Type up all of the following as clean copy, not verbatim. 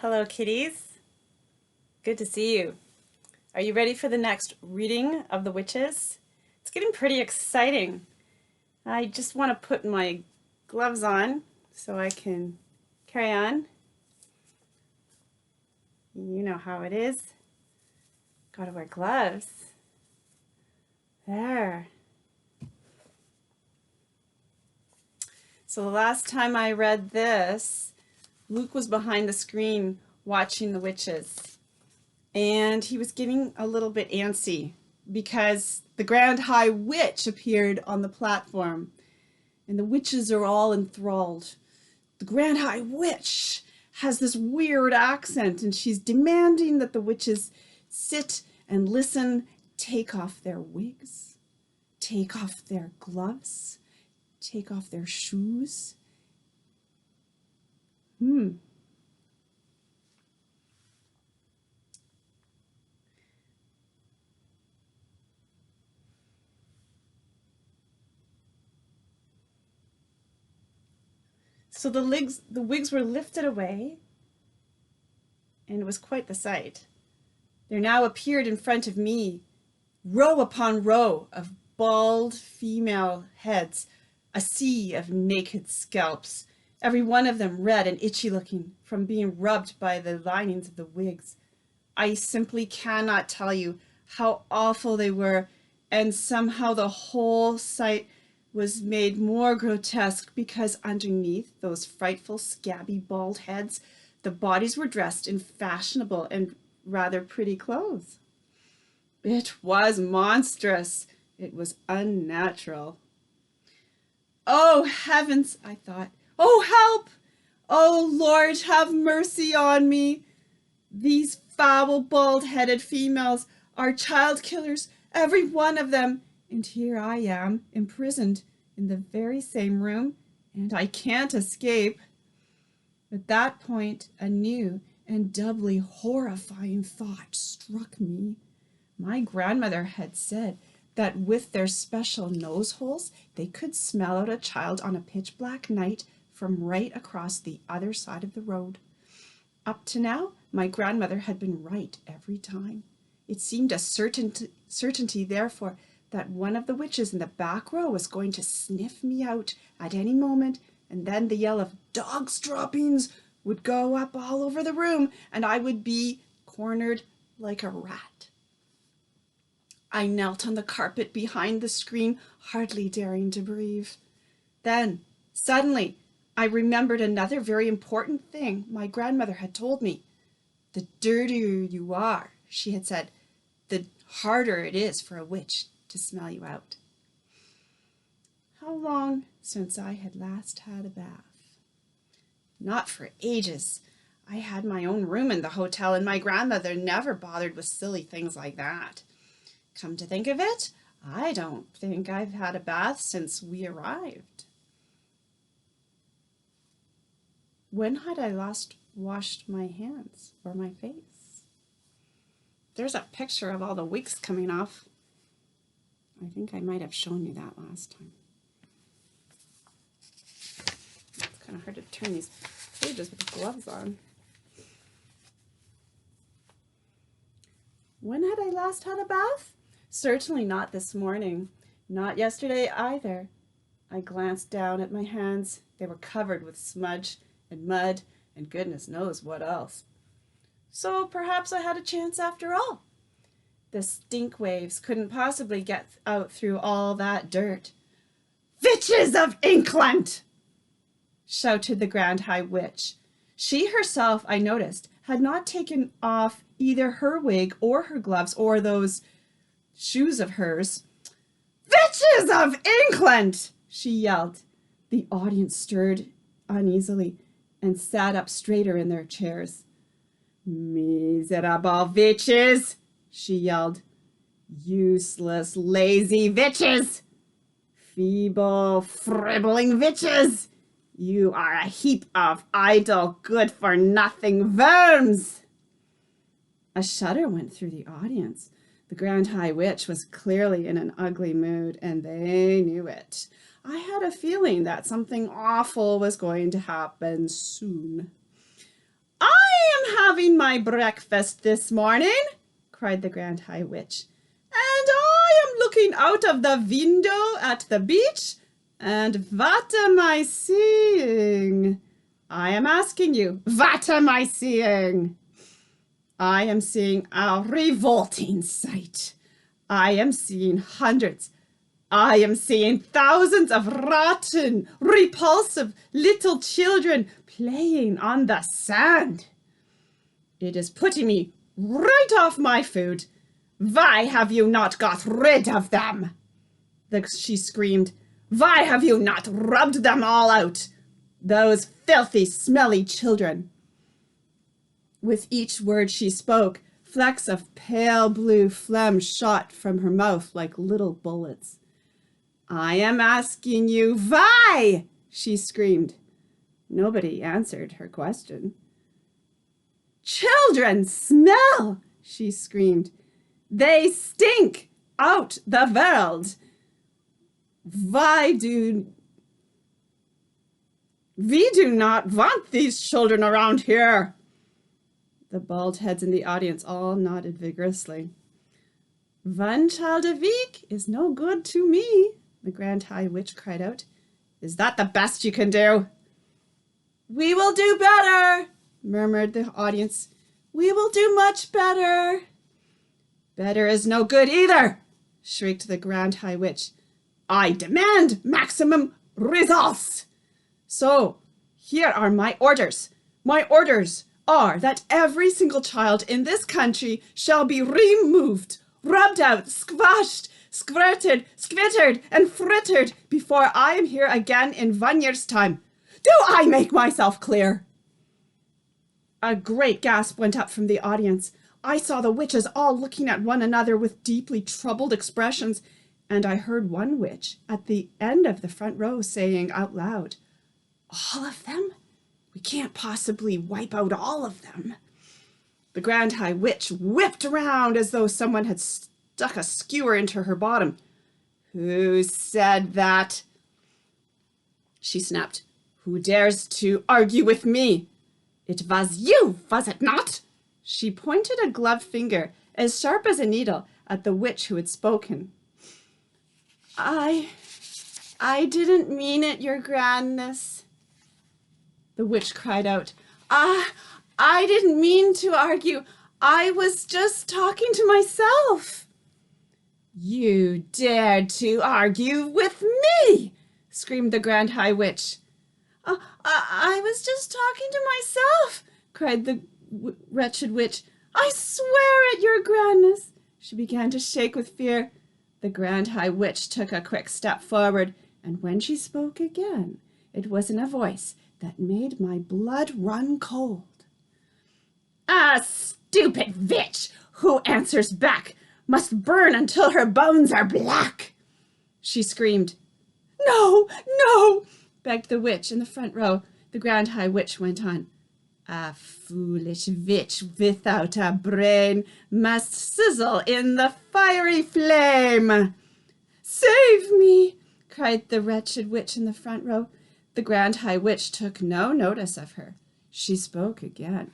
Hello, kitties. Good to see you. Are you ready for the next reading of The Witches? It's getting pretty exciting. I just want to put my gloves on so I can carry on. You know how it is. Gotta wear gloves. There. So the last time I read this, Luke was behind the screen watching The Witches. And he was getting a little bit antsy because the Grand High Witch appeared on the platform. And the witches are all enthralled. The Grand High Witch has this weird accent, and she's demanding that the witches sit and listen, take off their wigs, take off their gloves, take off their shoes. So the wigs were lifted away, and it was quite the sight. There now appeared in front of me, row upon row of bald female heads, a sea of naked scalps, every one of them red and itchy looking from being rubbed by the linings of the wigs. I simply cannot tell you how awful they were, and somehow the whole sight was made more grotesque because underneath those frightful scabby bald heads, the bodies were dressed in fashionable and rather pretty clothes. It was monstrous. It was unnatural. Oh, heavens, I thought. Oh, help! Oh, Lord, have mercy on me. These foul, bald-headed females are child killers, every one of them. And here I am, imprisoned in the very same room, and I can't escape. At that point, a new and doubly horrifying thought struck me. My grandmother had said that with their special nose holes, they could smell out a child on a pitch-black night from right across the other side of the road. Up to now, my grandmother had been right every time. It seemed a certainty, therefore, that one of the witches in the back row was going to sniff me out at any moment, and then the yell of "dog's droppings" would go up all over the room, and I would be cornered like a rat. I knelt on the carpet behind the screen, hardly daring to breathe. Then, suddenly, I remembered another very important thing my grandmother had told me. The dirtier you are, she had said, the harder it is for a witch to smell you out. How long since I had last had a bath? Not for ages. I had my own room in the hotel, and my grandmother never bothered with silly things like that. Come to think of it, I don't think I've had a bath since we arrived. When had I last washed my hands or my face? There's a picture of all the wigs coming off. I think I might have shown you that last time. It's kind of hard to turn these pages with the gloves on. When had I last had a bath? Certainly not this morning. Not yesterday either. I glanced down at my hands. They were covered with smudge and mud and goodness knows what else. So perhaps I had a chance after all. The stink waves couldn't possibly get out through all that dirt. "Witches of England!" shouted the Grand High Witch. She herself, I noticed, had not taken off either her wig or her gloves or those shoes of hers. "Witches of England!" she yelled. The audience stirred uneasily and sat up straighter in their chairs. "Miserable witches!" she yelled. "Useless, lazy witches! Feeble, fribbling witches! You are a heap of idle, good-for-nothing worms!" A shudder went through the audience. The Grand High Witch was clearly in an ugly mood, and they knew it. I had a feeling that something awful was going to happen soon. "I am having my breakfast this morning, cried the Grand High Witch, and I am looking out of the window at the beach, and what am I seeing? I am asking you, what am I seeing? I am seeing a revolting sight. I am seeing hundreds, I am seeing thousands of rotten, repulsive little children playing on the sand. It is putting me right off my food. Why have you not got rid of them? She screamed. Why have you not rubbed them all out? Those filthy, smelly children. With each word she spoke, flecks of pale blue phlegm shot from her mouth like little bullets. I am asking you why, she screamed. Nobody answered her question. Children smell, she screamed. They stink out the world. We do not want these children around here. The bald heads in the audience all nodded vigorously. One child a week is no good to me, the Grand High Witch cried out. Is that the best you can do? We will do better, murmured the audience. We will do much better. Better is no good either, shrieked the Grand High Witch. I demand maximum results. So, here are my orders. My orders are that every single child in this country shall be removed, rubbed out, squashed, squirted, skittered, and frittered before I am here again in 1 year's time. Do I make myself clear? A great gasp went up from the audience. I saw the witches all looking at one another with deeply troubled expressions, and I heard one witch at the end of the front row saying out loud, All of them? We can't possibly wipe out all of them. The Grand High Witch whipped around as though someone had stuck a skewer into her bottom. Who said that? She snapped. Who dares to argue with me? It was you, was it not? She pointed a gloved finger, as sharp as a needle, at the witch who had spoken. I didn't mean it, your grandness, the witch cried out. I didn't mean to argue. I was just talking to myself. You dared to argue with me, screamed the Grand High Witch. I was just talking to myself, cried the wretched witch. I swear it, your grandness. She began to shake with fear. The Grand High Witch took a quick step forward, and when she spoke again, it was in a voice that made my blood run cold. A stupid witch who answers back must burn until her bones are black, she screamed. No, no, begged the witch in the front row. The Grand High Witch went on. A foolish witch without a brain must sizzle in the fiery flame. Save me, cried the wretched witch in the front row. The Grand High Witch took no notice of her. She spoke again.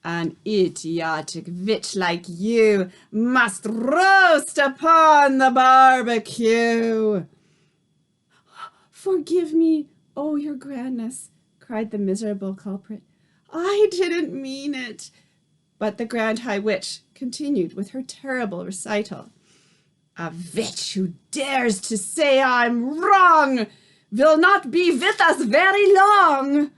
An idiotic witch like you must roast upon the barbecue. Forgive me, oh, your grandness, cried the miserable culprit. I didn't mean it. But the Grand High Witch continued with her terrible recital. A witch who dares to say I'm wrong will not be with us very long.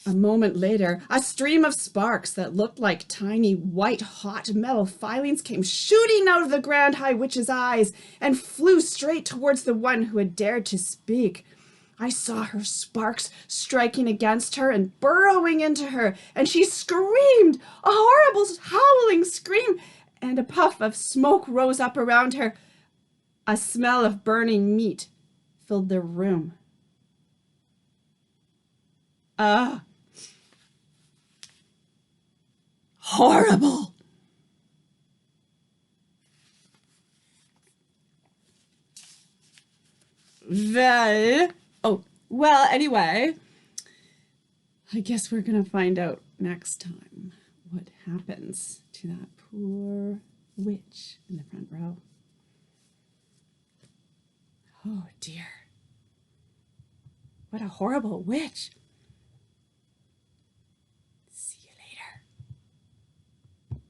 A moment later, a stream of sparks that looked like tiny white hot metal filings came shooting out of the Grand High Witch's eyes and flew straight towards the one who had dared to speak. I saw her sparks striking against her and burrowing into her, and she screamed, a horrible howling scream, and a puff of smoke rose up around her. A smell of burning meat filled the room. Horrible. Well, anyway, I guess we're going to find out next time what happens to that poor witch in the front row. Oh dear. What a horrible witch.